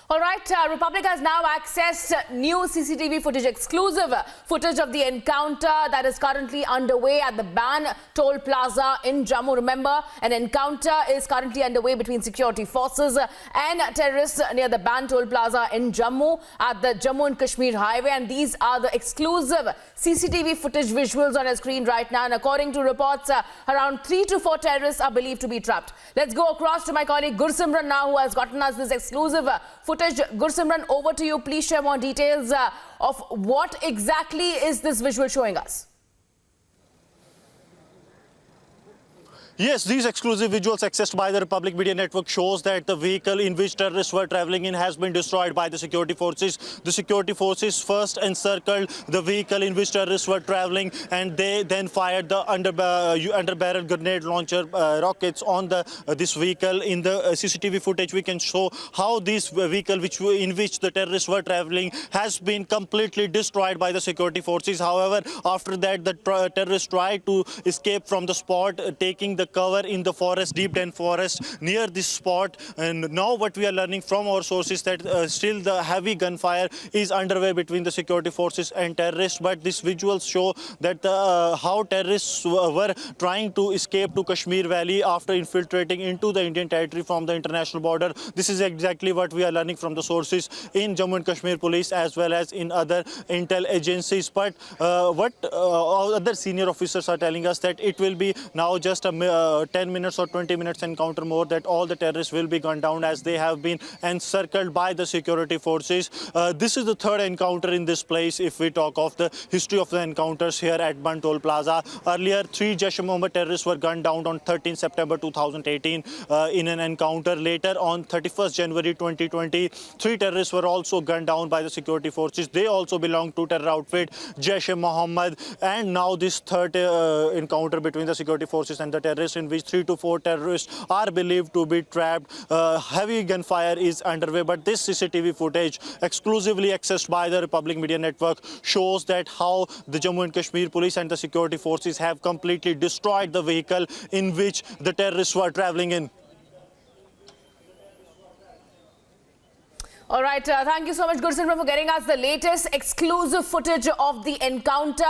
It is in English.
All right, Republic has now accessed new CCTV footage, exclusive footage of the encounter that is currently underway at the Ban Toll Plaza in Jammu. Remember, an encounter is currently underway between security forces and terrorists near the Ban Toll Plaza in Jammu at the Jammu and Kashmir highway. And these are the exclusive CCTV footage visuals on your screen right now. And according to reports, around 3 to 4 terrorists are believed to be trapped. Let's go across to my colleague Gursimran now, who has gotten us this exclusive footage. Gursimran, over to you. Please share more details of what exactly is this visual showing us. Yes, these exclusive visuals accessed by the Republic Media Network shows that the vehicle in which terrorists were traveling in has been destroyed by the security forces. The security forces first encircled the vehicle in which terrorists were traveling, and they then fired the under-barrel grenade launcher rockets on this vehicle. In the CCTV footage, we can show how this vehicle in which the terrorists were traveling has been completely destroyed by the security forces. However, after that, the terrorists tried to escape from the spot, taking the cover in the forest, deep dense forest near this spot. And now what we are learning from our sources that still the heavy gunfire is underway between the security forces and terrorists. But these visuals show that how terrorists were trying to escape to Kashmir Valley after infiltrating into the Indian territory from the international border. This is exactly what we are learning from the sources in Jammu and Kashmir police as well as in other intel agencies. But what other senior officers are telling us that it will be now just a 10 minutes or 20 minutes encounter more, that all the terrorists will be gunned down as they have been encircled by the security forces. This is the third encounter in this place if we talk of the history of the encounters here at Ban Toll Plaza. Earlier, 3 Jaish-e-Mohammed terrorists were gunned down on 13 September 2018 in an encounter. Later, on 31st January 2020, 3 terrorists were also gunned down by the security forces. They also belong to terror outfit Jaish-e-Mohammed. And now this third encounter between the security forces and the terrorists, in which 3 to 4 terrorists are believed to be trapped. Heavy gunfire is underway, but this CCTV footage exclusively accessed by the Republic Media Network shows that how the Jammu and Kashmir police and the security forces have completely destroyed the vehicle in which the terrorists were traveling in. All right, thank you so much, Gursimran, for getting us the latest exclusive footage of the encounter.